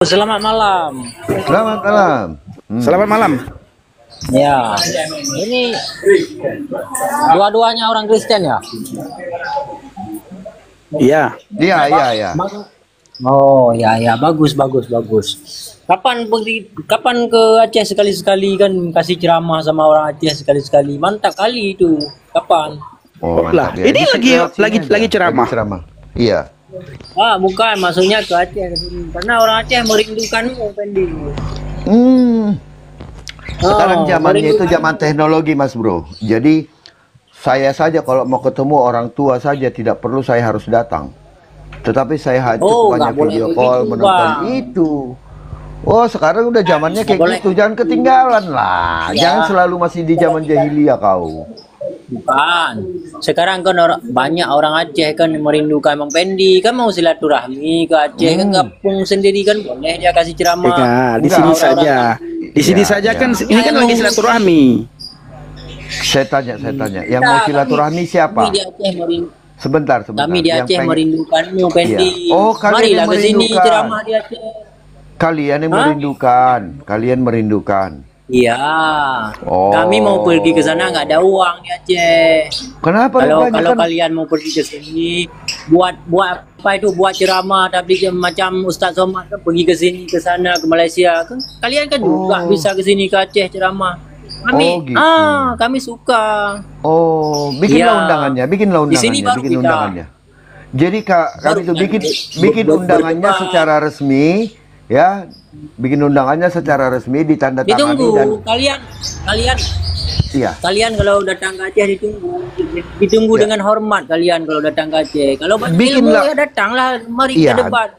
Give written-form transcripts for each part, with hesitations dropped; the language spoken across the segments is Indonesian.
Selamat malam. Selamat malam. Selamat malam. Ya, ini dua-duanya orang Kristen ya? Iya. Iya, iya, iya. Oh, ya, ya, bagus, bagus, bagus. Kapan ke Aceh sekali-sekali kan kasih ceramah sama orang Aceh sekali-sekali. Mantap kali itu. Kapan? Oh, Lah, mantap ya. ini Bisa lewat sini aja. lagi ceramah. Lagi ceramah. Iya. Bukan, maksudnya ke Aceh ke sini. Karena orang Aceh merindukanmu, Pendi. Sekarang zamannya itu merindukan. zaman teknologi, Mas Bro. Jadi saya saja kalau mau ketemu orang tua saja tidak perlu saya harus datang. Tetapi saya cukup hanya nggak boleh video call begitu, menonton Bang. itu. Oh, sekarang udah zamannya kayak boleh. gitu. Jangan ketinggalan lah. Ya. Jangan selalu masih di zaman jahiliyah kau. Bukan. Sekarang kan banyak orang Aceh kan merindukan Mang Pendi. Kan mau silaturahmi ke Aceh kan gabung sendiri kan boleh dia kasih ceramah. Enggak, di Enggak, sini orang-orang saja. Di sini Iya, saja iya. kan ini kan lagi silaturahmi. Saya tanya. Yang mau silaturahmi siapa? Kami di Aceh Sebentar. kami di Yang Aceh pengen- merindukanmu Pendi. Iya. Oh, kalian Marilah yang ke sini merindukan. ceramah di Aceh. Kalian yang Hah? merindukan. Kalian merindukan. Iya. Oh. Kami mau pergi ke sana nggak ada uang di Aceh. Kenapa Kalau rupanya kalau kan? kalian mau pergi ke sini buat apa itu buat ceramah tapi macam Ustaz Somad kan pergi ke sini ke sana ke Malaysia kan kalian kan juga Oh. bisa ke sini ke Aceh ceramah. Kami Oh, gitu. kami suka. Oh, bikinlah Iya. undangannya, Di sini baru bikin kita. undangannya. Jadi kami tuh bikin undangannya berdebat. secara resmi, ya. Bikin undangannya secara resmi ditandatangani Ditunggu dan kalian iya. kalian kalau datang ke Aceh ditunggu Ya. dengan hormat kalian kalau datang ke Aceh. Kalau banyak ilmu Bikinlah. ya datanglah mari Iya. kita debat.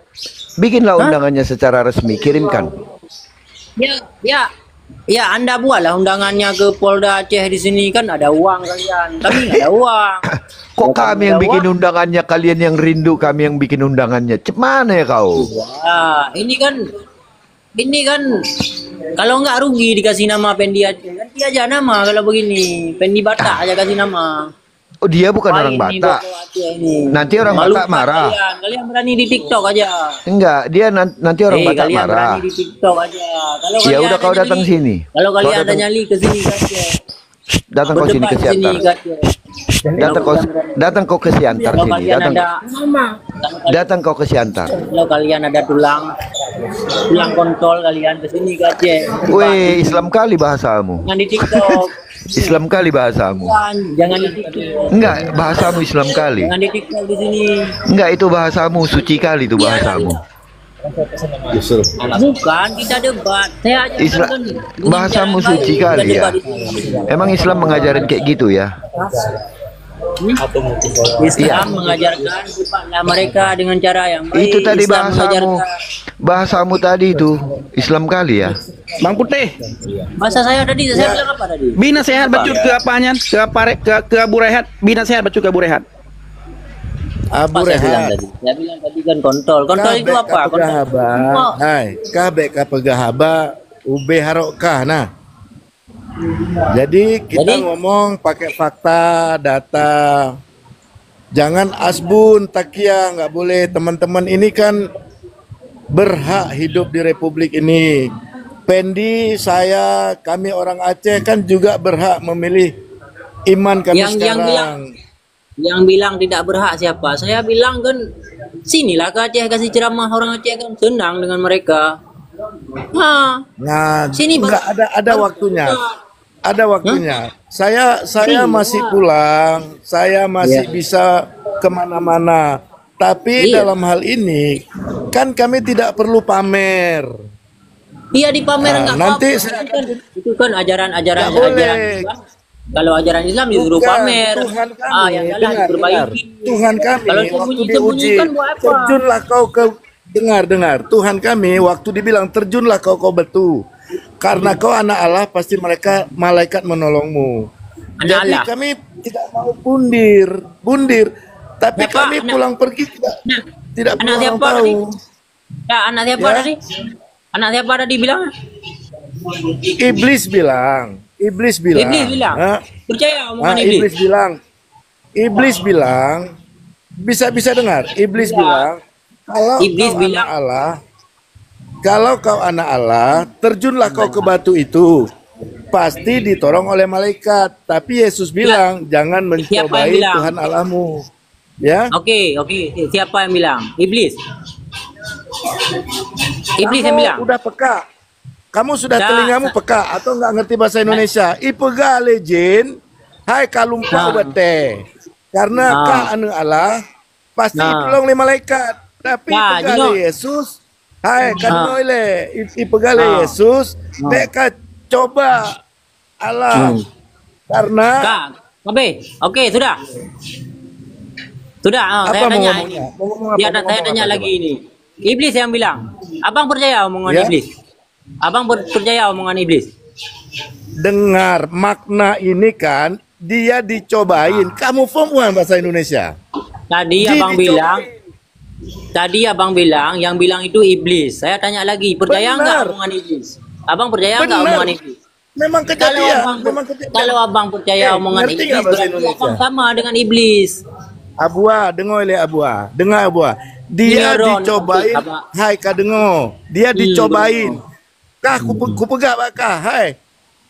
Bikinlah undangannya secara resmi, kirimkan. Ya, Anda buatlah undangannya ke Polda Aceh di sini kan ada uang kalian. Kami nggak ada uang. Kok Kalau kami ada yang bikin uang, undangannya, kalian yang rindu kami yang bikin undangannya. Mana ya kau? ya, ini kan kalau nggak rugi dikasih nama Pendi Aceh. Ganti aja nama kalau begini. Pendi Batak aja kasih nama. Oh, dia bukan orang Main nih Batak. Boko Aceh ini. Nanti orang Malukan Batak marah. Kalian berani di TikTok aja. Enggak, dia nanti orang Batak Kalian marah. berani di TikTok aja. Kalau Ya kalian udah ada kau datang nyali- sini. Kalau Kau kalian ada datang- nyali ke sini ke Aceh. Datang kau sini ke Berdebat Siantar. ke Aceh. Datang kau ke Siantar Kalau sini. kalian Datang kau ke Siantar. kalau kalian ada tulang kontol kalian ke sini ke Aceh. Weh, Islam kali bahasamu. Jangan di TikTok. Islam kali bahasamu. Jangan di TikTok. Enggak, bahasamu Islam kali. Jangan di TikTok di sini. Enggak, itu bahasamu suci kali itu bahasamu. Bukan kita debat. Saya aja Islam kan dengan bahasamu jalan suci baik, kali kita ya. debat di sini. Emang Islam mengajarin kayak gitu ya? Islam mengajarkan sifatlah mereka dengan cara yang baik. Itu tadi Islam mengajarkan. bahasamu tadi itu Islam kali ya. Bang Putih, Bahasa saya tadi saya bilang apa tadi? bina sehat bacut ke apanya? Ke Abu Rehat. Bina sehat bacut ke Abu Rehat. Apa saya bilang tadi? Saya bilang tadi kan kontol. Kontol itu apa? Kontol. Oh, Hai, kabeh kapegahaba ube harokah nah. Jadi kita Jadi? ngomong pakai fakta, data. Jangan asbun, takia, nggak boleh. Teman-teman ini kan berhak hidup di Republik ini. Pendi, saya, kami orang Aceh kan juga berhak memilih iman kami Yang sekarang. bilang tidak berhak siapa? Saya bilang kan sinilah ke Aceh kasih ceramah orang Aceh kan senang dengan mereka. Nah, Nah, Sini nggak ada waktunya. Ada waktunya. Saya Iya. masih pulang, saya masih bisa kemana-mana. Tapi Iya. dalam hal ini kan kami tidak perlu pamer. iya dipamer Nah, nggak nanti apa-apa. Itu kan ajaran-ajaran Nggak boleh. Islam. Kalau ajaran Islam disuruh Bukan, pamer. Tuhan kami, Yang jalan dengar. diperbaiki. Tuhan kami Kalau waktu diuji, sembunyi-sembunyikan buat apa? terjunlah kau ke dengar. Tuhan kami waktu dibilang terjunlah kau betu. Karena kau anak Allah pasti malaikat menolongmu. Anak Jadi Allah. kami tidak mau bundir. Tapi Siapa? kami pulang pergi tidak Anak perlu siapa tahu. tadi? Ya, anak siapa Ya. tadi? Anak siapa tadi bilang? Iblis bilang. Iblis bilang. Hah? Percaya omongan Iblis iblis. bilang. Iblis bilang. Bisa dengar. Iblis Ya. bilang. Kalau Iblis kau bilang. anak Allah, kalau kau anak Allah, terjunlah kau ke batu itu. Pasti ditolong oleh malaikat. Tapi Yesus bilang, jangan Siapa yang mencobai bilang? Tuhan Allahmu. Ya, Oke. Siapa yang bilang? Iblis. Iblis yang bilang. udah peka. Kamu sudah Dah. telingamu peka atau nggak ngerti bahasa Indonesia? Ipega lejin, hai kalumpa Nah. ubate. Karena Nah. ka anu Allah pasti Nah. ditolong oleh malaikat. Tapi Nah, ipega Jino. le Yesus, hai kan le ipega le Nah. Yesus, mereka coba Allah. Karena Kak, Babe. Oke, sudah. Sudah, apa saya mau tanya ngomongnya? ini. Mau ngomong apa? Ya, Mau saya ngomong tanya apa, lagi coba? ini. Iblis yang bilang. Abang percaya omongan Ya. iblis? Abang percaya omongan iblis? Dengar makna ini kan dia dicobain. Kamu faham bahasa Indonesia? Tadi Dia abang dicobain. bilang. Tadi abang bilang, yang bilang itu iblis. Saya tanya lagi, percaya Benar. nggak omongan iblis? Abang percaya nggak Benar. omongan iblis? Memang Kalau kejadian. abang, Memang kejadian. kalau abang percaya omongan ngerti iblis, nggak bahasa berarti Indonesia? abang sama dengan iblis. Abua, dengar oleh Abua. Dengar Abua. Dia Iya, Ron. dicobain. Abang. Hai, kak dengar. Dia dicobain. Kah, ku pegah bakah. Hai.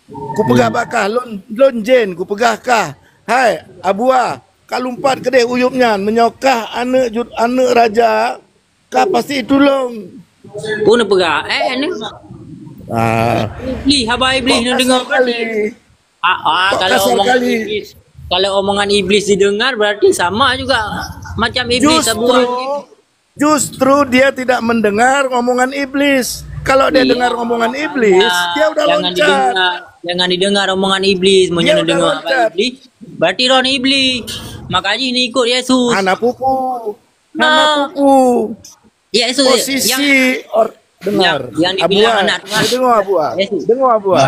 Ku pegah bakah. Lon jen, ku pegah kah. Hai, Abua. Kak lumpat kedai uyupnya. Menyokah anak raja. Kah pasti tolong. Pun pegah. Ini iblis, haba iblis nak dengar kali. Kok kalau kasar omongan kali? iblis, kalau omongan iblis didengar berarti sama juga macam iblis Justru dia tidak mendengar omongan iblis. Kalau dia Iya. dengar omongan iblis, dia udah loncat. Jangan didengar omongan iblis, Dia menyentuh udah dengar loncat. apa iblis. Berarti Ron iblis. Makanya ini ikut Yesus. Anak pupu. Nah. Anak pupu. Yesus Posisi dengar. yang dibilang anak Tuhan. Dengar Abua. Yesus. Dengar Abua.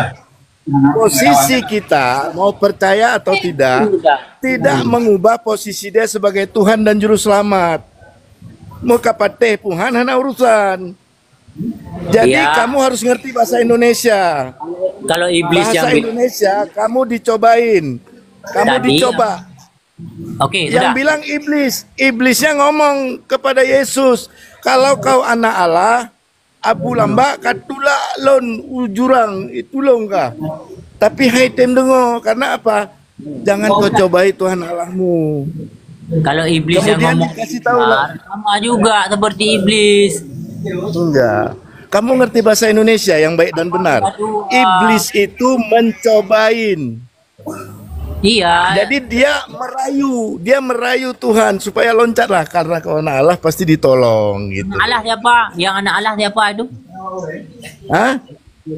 Posisi kita mau percaya atau tidak mengubah posisi dia sebagai Tuhan dan juru selamat. Mau kapateh Tuhan hana urusan. Jadi Ya. kamu harus ngerti bahasa Indonesia. Kalau iblis yang Bahasa Indonesia kamu dicobain. Kamu Tadi, dicoba. Oke, Yang sudah. bilang iblisnya ngomong kepada Yesus, kalau kau anak Allah, Abu lamba katula lon ujurang itulong kah. Tapi hai tem dengo, karena apa? Jangan kau cobai Tuhan Allahmu. Kalau iblis yang Kemudian ngomong dikasih tahu lah. sama juga seperti iblis. Enggak. Kamu ngerti bahasa Indonesia yang baik dan benar. Iblis itu mencobain. Iya. Jadi dia merayu Tuhan supaya loncatlah, karena kau anak Allah pasti ditolong gitu. Allah siapa? Yang anak Allah siapa itu? Hah?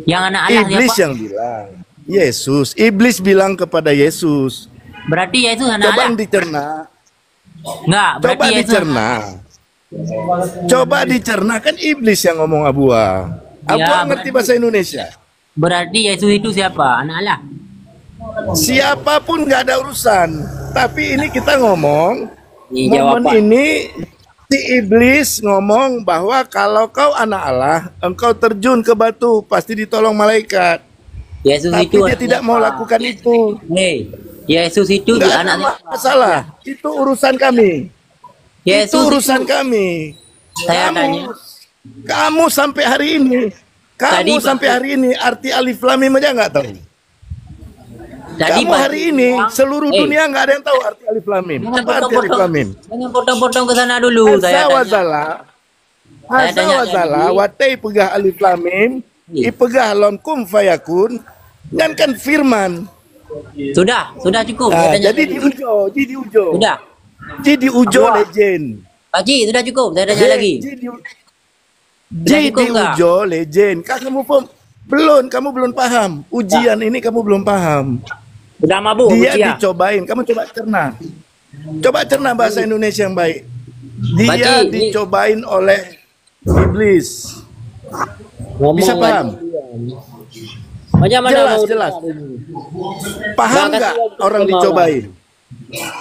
Yang anak Allah Iblis siapa? yang bilang. Yesus. Iblis bilang kepada Yesus. Berarti Yesus anak Coba Allah. dicerna. Enggak, Coba berarti Yesus. dicerna. Coba dicerna, kan iblis yang ngomong Abua. Abua Ya, ngerti bahasa Indonesia. Berarti Yesus itu siapa? Anak Allah. Siapapun nggak ada urusan. Tapi ini kita ngomong. Iya, Momen jawaban. ini si iblis ngomong bahwa kalau kau anak Allah, engkau terjun ke batu pasti ditolong malaikat. Yesus Tapi itu dia anak tidak siapa? mau lakukan itu. Hei, Yesus itu Nggak ada anak siapa? masalah. Itu urusan kami. Yesus Itu urusan kami. Saya tanya. Kamu sampai hari ini, Tadi, sampai hari ini arti alif lam mim aja nggak tahu. Tadi Kamu hari ini seluruh dunia nggak ada yang tahu arti alif lam mim. Jangan Apa arti alif lam mim? Jangan potong-potong ke sana dulu. Saya Asa tanya. wazala. Saya Asa tanya wazala. tadi. Watai pegah alif lam mim. Iya. Ipegah lon kum fayakun. Dan kan firman. Sudah cukup. Nah, Saya tanya jadi tadi. diujo. Sudah. Jadi ujo legend. Pak Ji, sudah cukup. Saya tanya lagi. Jadi cukup nggak? ujo legend. Kamu kamu belum paham. Ujian ini kamu belum paham. Sudah mabuk. Dia Ucia. dicobain. Kamu coba cerna. Coba cerna bahasa Indonesia yang baik. Dia Pakcik, ini- dicobain oleh iblis. Ngomong Bisa lagi. paham? Macam mana Jelas, mau jelas. dengar ini? Paham Nggak nggak kasih orang sama dicobain?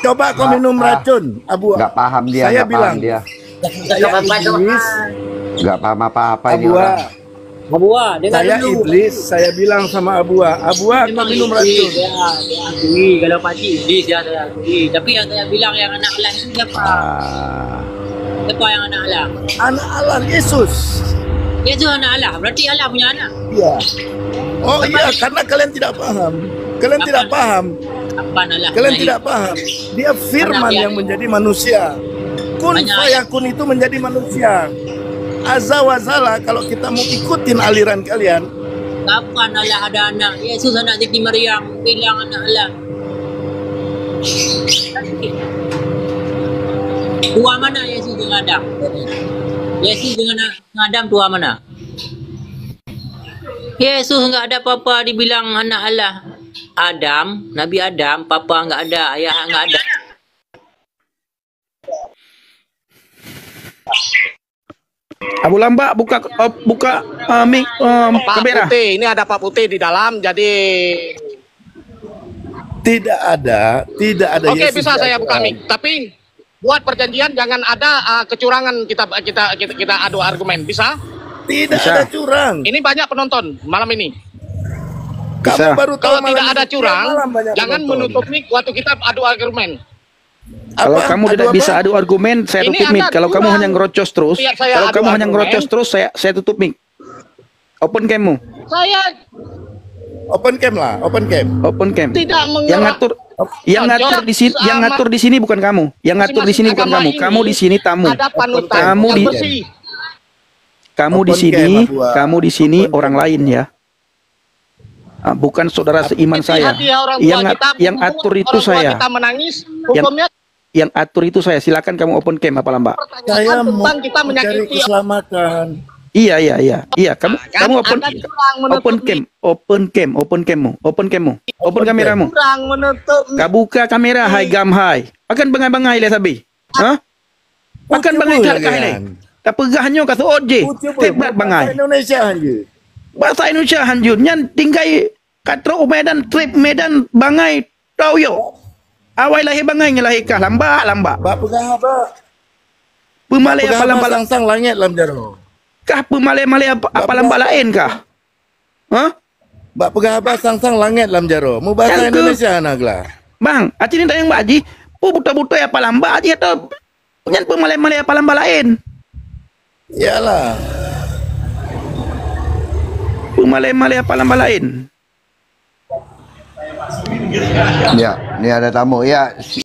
Coba kau minum racun, Abu. Nggak paham dia, Saya nggak paham bilang, dia. saya iblis, Nggak paham apa-apa ini Abua. orang. Abua, dengar Saya dulu. iblis, saya bilang sama Abua, Abua kau minum racun. Ya, saya akui. Kalau Pak Ji iblis ya saya akui. Tapi yang saya bilang yang anak Allah itu siapa? Ah, Siapa yang anak Allah? Anak Allah Yesus. Yesus anak Allah. Berarti Allah punya anak. Iya. Oh iya, karena kalian tidak paham. Kalian tidak paham. Kapan Allah? Kalian tidak paham. Dia firman yang menjadi manusia. Kun fayakun itu menjadi manusia. Azza wa Jalla, kalau kita mau ikutin aliran kalian, Kapan Allah ada anak? Yesus anak Siti Maryam bilang anak Allah. Tua mana Yesus dengan Adam? Yesus dengan Adam tua mana? Yesus enggak ada papa dibilang anak Allah. Adam, Nabi Adam, papa enggak ada, ayah enggak ada. Abu Lamba buka mic Pak kamera. Putih, ini ada Pak Putih di dalam, jadi tidak ada oke Yesus bisa saya datang. buka mic. Tapi buat perjanjian jangan ada kecurangan kita adu argumen, bisa? Tidak Bisa. ada curang. Ini banyak penonton malam ini. Bisa. Kamu baru tahu Kalau malam tidak ada ini, curang, malam banyak jangan penonton. menutup mic waktu kita adu argumen. Kalau Apa? kamu Adu tidak apa? bisa adu argumen, saya Ini tutup mic. Anda Kalau kamu curang. hanya ngerocos terus, Lihat saya kalau adu kamu hanya argumen. ngerocos terus, saya tutup mic. Open cammu, Saya Open cam lah, open cam. open cam. tidak Yang mengerti. ngatur di sini bukan kamu. Yang ngatur di sini bukan kamu. Kamu di sini tamu. Ada panutan Kamu yang di- bersih. Kamu di Open sini, cam, Abu. kamu di sini Open orang lain ya. Bukan saudara seiman saya. Hati-hati ya orang tua Yang kita, yang atur itu orang tua saya. Kita menangis, Yang- hukumnya Yang atur itu saya. Silakan kamu open cam apa Lamba? pertanyaan Saya mau tentang kita mencari menyakiti. Iya. keselamatan. Kamu Kan kamu open Anda curang menutup open mic. cam, open cammu, open kameramu. Curang menutup mic. Kau buka kamera, hai gam hai. Akan bangai-bangai le sabi. Hah? Akan Cuba bangai lah kat le. kan. Tak pegahnya kata oje. Teblat bangai. Indonesia aja. Bahasa Indonesia hanjur nyan tinggai katro Medan trip Medan bangai tau yo. Awai lahir bangai ngelahi kah lamba. Bak pegah Pemalai apa lamba sang langit lam jaro. kah pemalai apa lamba lain kah? Hah? Bak pegah sang langit lam jaro. Mu bahasa Yang ke- Indonesia nagla. Bang, aci ni tak yang baji. Buta-buta apa lamba aja atau nyan pemalai apa lamba lain. Iyalah. Pemalai apa lamba lain. Ya, ini ada tamu. Ya,